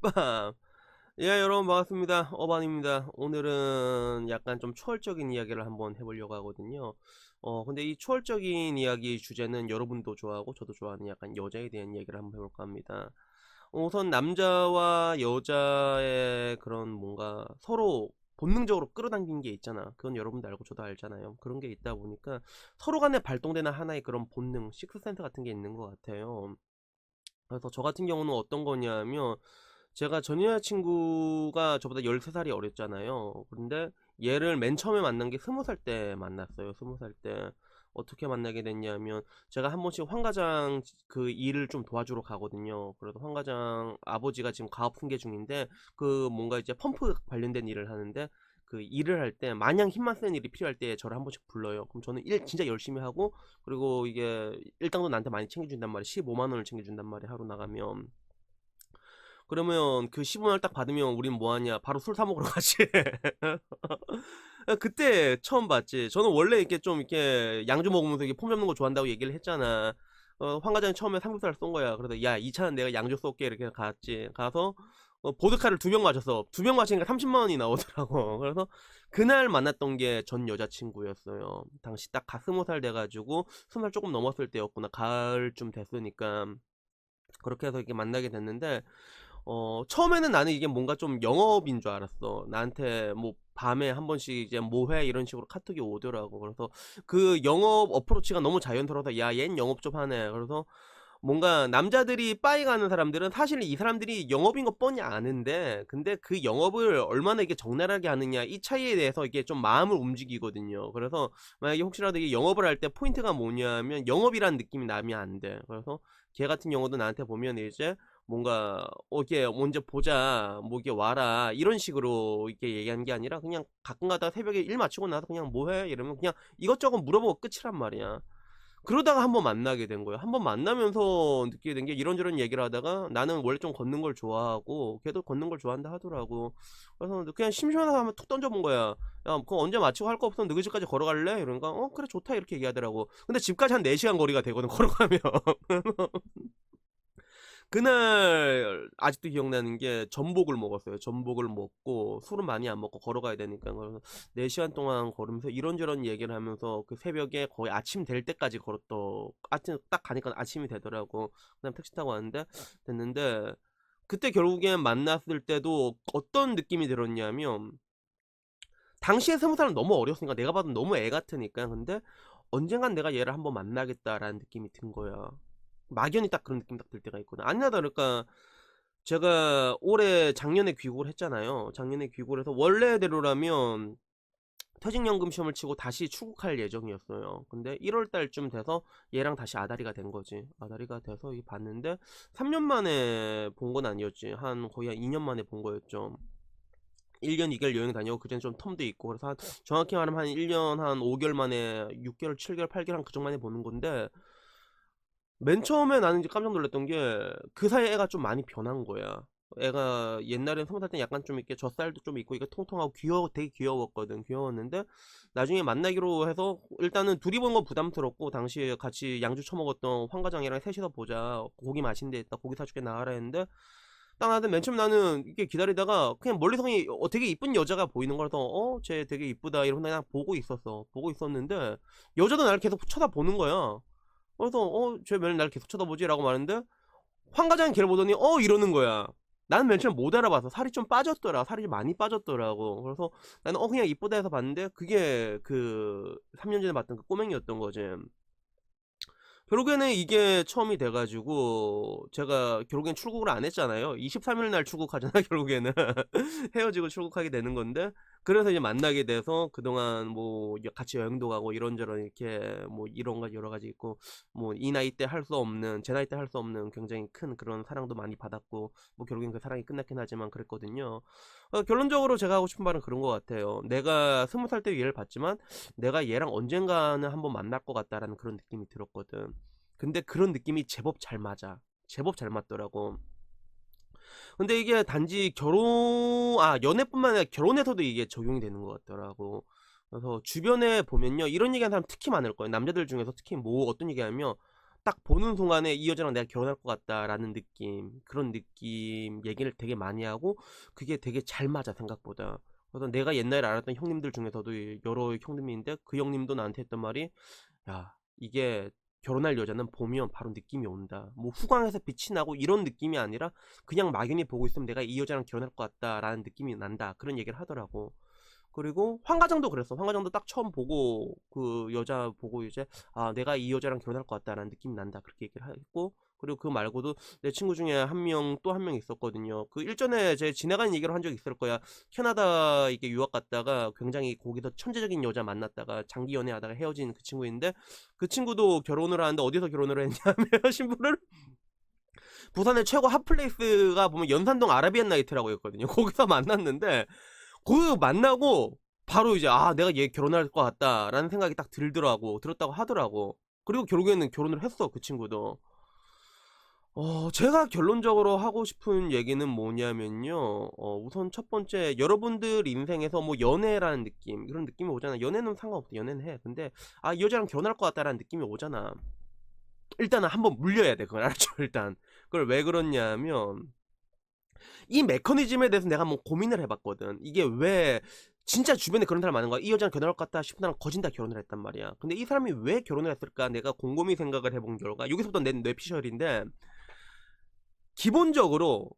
빰! 예, 여러분 반갑습니다. 어반입니다. 오늘은 약간 좀 초월적인 이야기를 한번 해보려고 하거든요. 근데 이 초월적인 이야기 주제는 여러분도 좋아하고 저도 좋아하는 약간 여자에 대한 이야기를 한번 해볼까 합니다. 우선 남자와 여자의 그런 뭔가 서로 본능적으로 끌어당긴 게 있잖아. 그건 여러분도 알고 저도 알잖아요. 그런 게 있다 보니까 서로 간에 발동되는 하나의 그런 본능, 식스센스 같은 게 있는 것 같아요. 그래서 저 같은 경우는 어떤 거냐면, 제가 전 여자친구가 저보다 13살이 어렸잖아요. 그런데 얘를 맨 처음에 만난 게 20살 때 만났어요. 20살 때. 어떻게 만나게 됐냐면, 제가 한 번씩 황가장 그 일을 좀 도와주러 가거든요. 그래서 황가장 아버지가 지금 가업 승계 중인데, 그 뭔가 이제 펌프 관련된 일을 하는데, 그 일을 할 때 마냥 힘만 쓰는 일이 필요할 때 저를 한 번씩 불러요. 그럼 저는 일 진짜 열심히 하고, 그리고 이게 일당도 나한테 많이 챙겨준단 말이야. 15만 원을 챙겨준단 말이야, 하루 나가면. 그러면 그 15만 원을 딱 받으면 우린 뭐 하냐? 바로 술 사 먹으러 가지. 그때 처음 봤지. 저는 원래 이렇게 좀 이렇게 양주 먹으면서 이렇게 폼 잡는 거 좋아한다고 얘기를 했잖아. 황 과장이 처음에 삼겹살 쏜 거야. 그래서 야, 이 차는 내가 양주 쏠게 이렇게 갔지. 가서 보드카를 2병 마셨어. 2병 마시니까 30만 원이 나오더라고. 그래서 그날 만났던 게 전 여자친구였어요. 당시 딱 20살 돼가지고 20살 조금 넘었을 때였구나. 가을쯤 됐으니까. 그렇게 해서 이렇게 만나게 됐는데, 처음에는 나는 이게 뭔가 좀 영업인 줄 알았어. 나한테 뭐 밤에 한 번씩 이제 뭐 해? 이런 식으로 카톡이 오더라고. 그래서 그 영업 어프로치가 너무 자연스러워서 야, 얜 영업 좀 하네. 그래서 뭔가 남자들이 빠이 가는 사람들은 사실 이 사람들이 영업인 거 뻔히 아는데, 근데 그 영업을 얼마나 이게 적나라하게 하느냐, 이 차이에 대해서 이게 좀 마음을 움직이거든요. 그래서 만약에 혹시라도 이게 영업을 할 때 포인트가 뭐냐면, 영업이란 느낌이 나면 안 돼. 그래서 걔 같은 경우도 나한테 보면 이제 뭔가 이게 먼저 보자, 뭐 이게 와라, 이런 식으로 이렇게 얘기하는 게 아니라 그냥 가끔 가다 새벽에 일 마치고 나서 그냥 뭐 해? 이러면 그냥 이것저것 물어보고 끝이란 말이야. 그러다가 한번 만나게 된 거예요. 한번 만나면서 느끼게 된 게, 이런저런 얘기를 하다가 나는 원래 좀 걷는 걸 좋아하고 걔도 걷는 걸 좋아한다 하더라고. 그래서 그냥 심심해서 한번 툭 던져본 거야. 야, 그거 언제 마치고 할 거 없으면 너희 집까지 걸어갈래? 이러니까 그래 좋다 이렇게 얘기하더라고. 근데 집까지 한 4시간 거리가 되거든, 걸어가면. 그날 아직도 기억나는 게, 전복을 먹었어요. 전복을 먹고 술은 많이 안 먹고 걸어가야 되니까. 그래서 4시간 동안 걸으면서 이런저런 얘기를 하면서 그 새벽에 거의 아침 될 때까지 걸었더. 아침 딱 가니까 아침이 되더라고. 그다음 택시 타고 왔는데, 됐는데, 그때 결국엔 만났을 때도 어떤 느낌이 들었냐면, 당시에 20살은 너무 어렸으니까, 내가 봐도 너무 애 같으니까. 근데 언젠간 내가 얘를 한번 만나겠다라는 느낌이 든 거야. 막연히 딱 그런 느낌 딱 들 때가 있거든. 아니나 다를까, 제가 올해 작년에 귀국을 했잖아요. 작년에 귀국을 해서 원래대로라면 퇴직연금 시험을 치고 다시 출국할 예정이었어요. 근데 1월 달쯤 돼서 얘랑 다시 아다리가 된 거지. 아다리가 돼서 이 봤는데, 3년 만에 본 건 아니었지. 거의 한 2년 만에 본 거였죠. 1년 2개월 여행 다녀고 그전에 좀 텀도 있고, 그래서 정확히 말하면 한 1년 한 5개월 만에, 6개월 7개월 8개월 한 그 정도 만에 보는 건데, 맨 처음에 나는 이제 깜짝 놀랐던 게, 그 사이에 애가 좀 많이 변한 거야. 애가 옛날엔 20살 때 약간 좀 이렇게 젖살도 좀 있고 이게 통통하고 되게 귀여웠거든. 귀여웠는데 나중에 만나기로 해서, 일단은 둘이 보는 건 부담스럽고, 당시에 같이 양주 처먹었던 황과장이랑 셋이서 보자, 고기 맛있는 데 있다, 고기 사줄게 나가라 했는데, 딱 나한테 맨 처음, 나는 이렇게 기다리다가 그냥 멀리서 그냥 되게 이쁜 여자가 보이는 거라서 쟤 되게 이쁘다 이러면서 그냥 보고 있었는데, 여자도 나를 계속 쳐다보는 거야. 그래서 쟤 맨날 날 계속 쳐다보지? 라고 말했는데, 황 과장이 걔를 보더니 이러는 거야. 나는 맨 처음 못 알아봐서, 살이 좀 빠졌더라. 살이 좀 많이 빠졌더라고. 그래서 나는 그냥 이쁘다 해서 봤는데, 그게 그 3년 전에 봤던 그 꼬맹이였던 거지. 결국에는 이게 처음이 돼가지고, 제가 결국엔 출국을 안 했잖아요. 23일 날 출국하잖아, 결국에는. 헤어지고 출국하게 되는 건데, 그래서 이제 만나게 돼서 그동안 뭐 같이 여행도 가고 이런저런 이렇게 뭐 이런 거 여러 가지 있고, 뭐 이 나이 때 할 수 없는, 제 나이 때 할 수 없는 굉장히 큰 그런 사랑도 많이 받았고, 뭐 결국엔 그 사랑이 끝났긴 하지만 그랬거든요. 결론적으로 제가 하고 싶은 말은 그런 것 같아요. 내가 20살 때 얘를 봤지만, 내가 얘랑 언젠가는 한번 만날 것 같다라는 그런 느낌이 들었거든. 근데 그런 느낌이 제법 잘 맞아. 제법 잘 맞더라고. 근데 이게 단지 연애뿐만 아니라 결혼해서도 이게 적용이 되는 것 같더라고. 그래서 주변에 보면요, 이런 얘기하는 사람 특히 많을 거예요. 남자들 중에서 특히 뭐 어떤 얘기하면, 딱 보는 순간에 이 여자랑 내가 결혼할 것 같다라는 느낌, 그런 느낌 얘기를 되게 많이 하고 그게 되게 잘 맞아 생각보다. 그래서 내가 옛날에 알았던 형님들 중에서도 여러 형님인데 그 형님도 나한테 했던 말이, 야, 이게 결혼할 여자는 보면 바로 느낌이 온다. 뭐 후광에서 빛이 나고 이런 느낌이 아니라 그냥 막연히 보고 있으면 내가 이 여자랑 결혼할 것 같다라는 느낌이 난다. 그런 얘기를 하더라고. 그리고 황가정도 그랬어. 황가정도 딱 처음 보고 그 여자 보고 이제, 아, 내가 이 여자랑 결혼할 것 같다라는 느낌이 난다. 그렇게 얘기를 했고, 그리고 그 말고도 내 친구 중에 한 명, 또 한 명 있었거든요. 그 일전에 제 지나가는 얘기를 한 적 있을 거야. 캐나다 이게 유학 갔다가 굉장히 거기서 천재적인 여자 만났다가 장기 연애하다가 헤어진 그 친구인데, 그 친구도 결혼을 하는데 어디서 결혼을 했냐면 신부를 부산의 최고 핫플레이스가 보면 연산동 아라비안 나이트라고 있거든요. 거기서 만났는데 그 만나고 바로 이제, 아, 내가 얘 결혼할 것 같다라는 생각이 딱 들었다고 하더라고. 그리고 결국에는 결혼을 했어, 그 친구도. 제가 결론적으로 하고 싶은 얘기는 뭐냐면요. 우선 첫 번째, 여러분들 인생에서 뭐 연애라는 느낌, 그런 느낌이 오잖아. 연애는 상관없어. 연애는 해. 근데, 아, 이 여자랑 결혼할 것 같다라는 느낌이 오잖아. 일단은 한번 물려야 돼. 그걸 알았죠, 일단. 그걸 왜 그렇냐면, 이 메커니즘에 대해서 내가 뭐 고민을 해봤거든. 이게 왜 진짜 주변에 그런 사람 많은 거야. 이 여자랑 결혼할 것 같다 싶은 사람 거진 다 결혼을 했단 말이야. 근데 이 사람이 왜 결혼을 했을까? 내가 곰곰이 생각을 해본 결과, 여기서부터 낸 뇌피셜인데, 기본적으로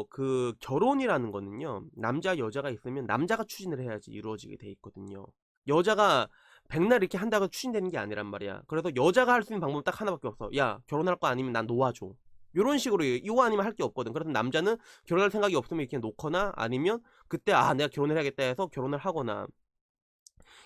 그 결혼이라는 거는요, 남자 여자가 있으면 남자가 추진을 해야지 이루어지게 돼 있거든요. 여자가 백날 이렇게 한다고 추진되는 게 아니란 말이야. 그래서 여자가 할 수 있는 방법은 딱 하나밖에 없어. 야, 결혼할 거 아니면 난 놓아줘. 요런 식으로 이거 아니면 할 게 없거든. 그래서 남자는 결혼할 생각이 없으면 이렇게 놓거나, 아니면 그때, 아, 내가 결혼을 해야겠다 해서 결혼을 하거나.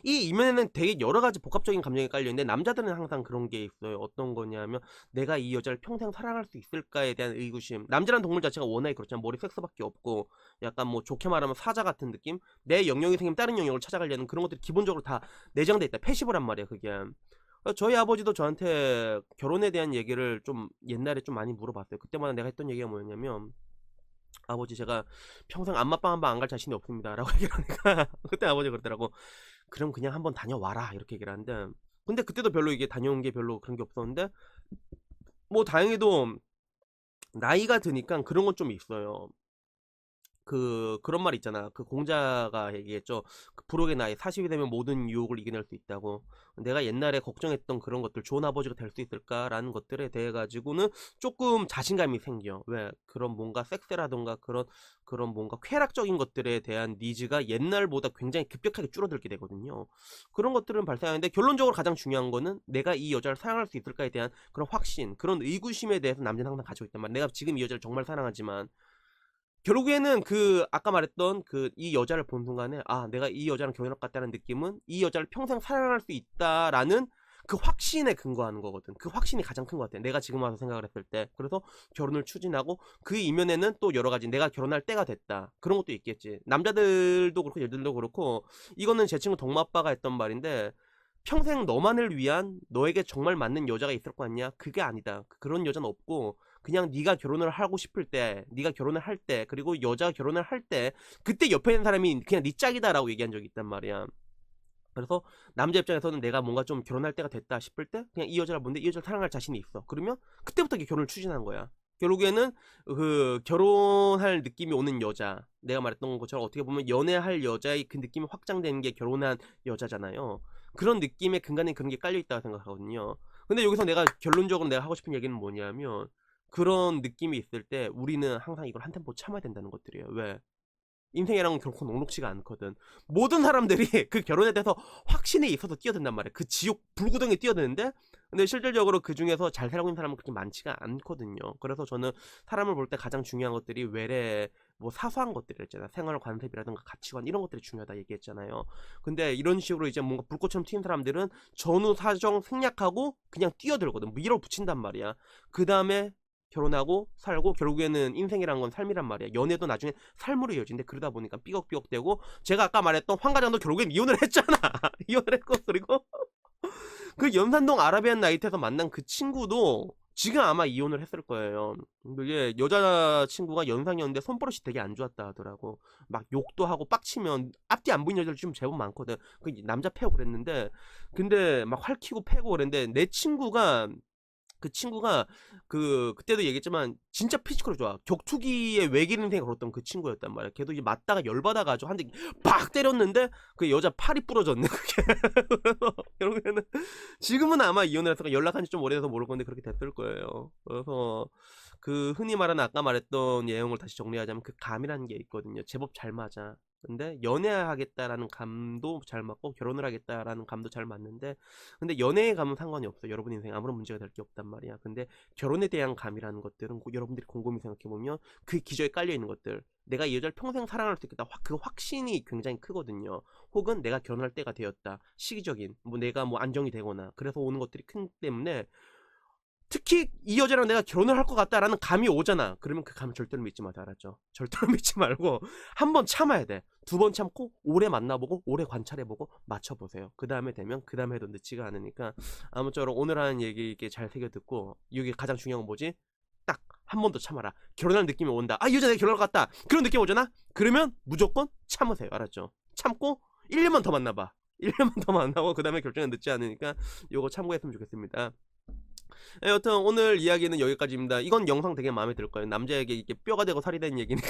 이 이면에는 되게 여러 가지 복합적인 감정이 깔려 있는데, 남자들은 항상 그런 게 있어요. 어떤 거냐면, 내가 이 여자를 평생 사랑할 수 있을까에 대한 의구심. 남자란 동물 자체가 워낙에 그렇잖아. 머리 섹스밖에 없고, 약간 뭐 좋게 말하면 사자 같은 느낌. 내 영역이 생기면 다른 영역을 찾아가려는 그런 것들이 기본적으로 다 내장돼 있다. 패시브란 말이야, 그게. 저희 아버지도 저한테 결혼에 대한 얘기를 좀 옛날에 좀 많이 물어봤어요. 그때마다 내가 했던 얘기가 뭐였냐면, 아버지, 제가 평생 안마방 한 번 안 갈 자신이 없습니다 라고 얘기를 하니까 그때 아버지가 그러더라고. 그럼 그냥 한번 다녀와라, 이렇게 얘기를 하는데, 근데 그때도 별로 이게 다녀온 게 별로 그런 게 없었는데, 뭐 다행히도 나이가 드니까 그런 건 좀 있어요. 그런 말 있잖아. 그 공자가 얘기했죠. 그 부록의 나이 40이 되면 모든 유혹을 이겨낼 수 있다고. 내가 옛날에 걱정했던 그런 것들, 좋은 아버지가 될 수 있을까라는 것들에 대해 가지고는 조금 자신감이 생겨. 왜? 그런 뭔가 섹스라던가 그런 뭔가 쾌락적인 것들에 대한 니즈가 옛날보다 굉장히 급격하게 줄어들게 되거든요. 그런 것들은 발생하는데, 결론적으로 가장 중요한 거는 내가 이 여자를 사랑할 수 있을까에 대한 그런 확신, 그런 의구심에 대해서 남자는 항상 가지고 있단 말이야. 내가 지금 이 여자를 정말 사랑하지만, 결국에는 그 아까 말했던 그 이 여자를 본 순간에, 아, 내가 이 여자랑 결혼할 것 같다는 느낌은 이 여자를 평생 사랑할 수 있다라는 그 확신에 근거하는 거거든. 그 확신이 가장 큰 것 같아, 내가 지금 와서 생각을 했을 때. 그래서 결혼을 추진하고, 그 이면에는 또 여러 가지, 내가 결혼할 때가 됐다, 그런 것도 있겠지. 남자들도 그렇고 여자들도 그렇고, 이거는 제 친구 덕마 아빠가 했던 말인데, 평생 너만을 위한, 너에게 정말 맞는 여자가 있을 거 아니야? 그게 아니다. 그런 여자는 없고, 그냥 네가 결혼을 하고 싶을 때, 네가 결혼을 할 때, 그리고 여자가 결혼을 할 때, 그때 옆에 있는 사람이 그냥 네 짝이다라고 얘기한 적이 있단 말이야. 그래서 남자 입장에서는 내가 뭔가 좀 결혼할 때가 됐다 싶을 때, 그냥 이 여자를 보는데 이 여자를 사랑할 자신이 있어. 그러면 그때부터 결혼을 추진한 거야. 결국에는 그 결혼할 느낌이 오는 여자, 내가 말했던 것처럼 어떻게 보면 연애할 여자의 그 느낌이 확장되는 게 결혼한 여자잖아요. 그런 느낌의 근간에 그런 게 깔려 있다고 생각하거든요. 근데 여기서 내가 결론적으로 내가 하고 싶은 얘기는 뭐냐면, 그런 느낌이 있을 때 우리는 항상 이걸 한 템포 참아야 된다는 것들이에요. 왜? 인생이랑은 결코 녹록지가 않거든. 모든 사람들이 그 결혼에 대해서 확신이 있어서 뛰어든단 말이야. 그 지옥 불구덩이에 뛰어드는데, 근데 실질적으로 그 중에서 잘 살고 있는 사람은 그렇게 많지가 않거든요. 그래서 저는 사람을 볼 때 가장 중요한 것들이 외래, 뭐 사소한 것들이었잖아. 생활 관습이라든가 가치관, 이런 것들이 중요하다 얘기했잖아요. 근데 이런 식으로 이제 뭔가 불꽃처럼 튀는 사람들은 전후 사정 생략하고 그냥 뛰어들거든. 밀어붙인단 말이야. 그 다음에 결혼하고 살고, 결국에는 인생이란 건 삶이란 말이야. 연애도 나중에 삶으로 이어지는데, 그러다 보니까 삐걱삐걱대고, 제가 아까 말했던 황과장도 결국엔 이혼을 했잖아. 이혼을 했고, 그리고 그 연산동 아라비안 나이트에서 만난 그 친구도 지금 아마 이혼을 했을 거예요. 이게 여자친구가 연상이었는데 손버릇이 되게 안 좋았다 하더라고. 막 욕도 하고 빡치면 앞뒤 안 보이는 여자들 좀 제법 많거든. 그 남자 패고 그랬는데, 근데 막 활키고 패고 그랬는데, 내 친구가 그 친구가 그때도 얘기했지만 진짜 피지컬이 좋아. 격투기의 외길 인생에 걸었던 그 친구였단 말이야. 걔도 이제 맞다가 열받아 가지고 한 대 팍 때렸는데 그 여자 팔이 부러졌네 그게. 그래서 결국에는 지금은 아마 이혼을 해서 연락한 지 좀 오래돼서 모를 건데 그렇게 됐을 거예요. 그래서 그 흔히 말하는 아까 말했던 내용을 다시 정리하자면 그 감이라는 게 있거든요. 제법 잘 맞아. 근데 연애하겠다라는 감도 잘 맞고 결혼을 하겠다라는 감도 잘 맞는데 근데 연애의 감은 상관이 없어. 여러분 인생에 아무런 문제가 될 게 없단 말이야. 근데 결혼에 대한 감이라는 것들은 여러분들이 곰곰이 생각해보면 그 기저에 깔려있는 것들 내가 이 여자를 평생 사랑할 수 있겠다. 그 확신이 굉장히 크거든요. 혹은 내가 결혼할 때가 되었다. 시기적인 뭐 내가 뭐 안정이 되거나 그래서 오는 것들이 큰 때문에 특히 이 여자랑 내가 결혼을 할 것 같다라는 감이 오잖아. 그러면 그 감을 절대로 믿지 마세요. 알았죠? 절대로 믿지 말고 한 번 참아야 돼. 두 번 참고 오래 만나보고 오래 관찰해보고 맞춰보세요. 그 다음에 되면 그 다음에 해도 늦지가 않으니까 아무쪼록 오늘 하는 얘기 이게 잘 새겨 듣고 이게 가장 중요한 건 뭐지? 딱 한 번 더 참아라. 결혼할 느낌이 온다. 아, 이 여자 내가 결혼할 것 같다. 그런 느낌 오잖아? 그러면 무조건 참으세요. 알았죠? 참고 1년만 더 만나봐. 1년만 더 만나고 그 다음에 결정은 늦지 않으니까 요거 참고했으면 좋겠습니다. 예, 여튼 오늘 이야기는 여기까지입니다. 이건 영상 되게 마음에 들 거예요. 남자에게 이게 뼈가 되고 살이 되는 얘기니까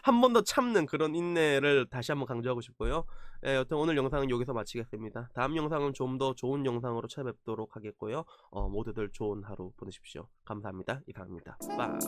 한 번 더 참는 그런 인내를 다시 한번 강조하고 싶고요. 예, 여튼 오늘 영상은 여기서 마치겠습니다. 다음 영상은 좀 더 좋은 영상으로 찾아뵙도록 하겠고요. 모두들 좋은 하루 보내십시오. 감사합니다. 이상입니다. 빠이.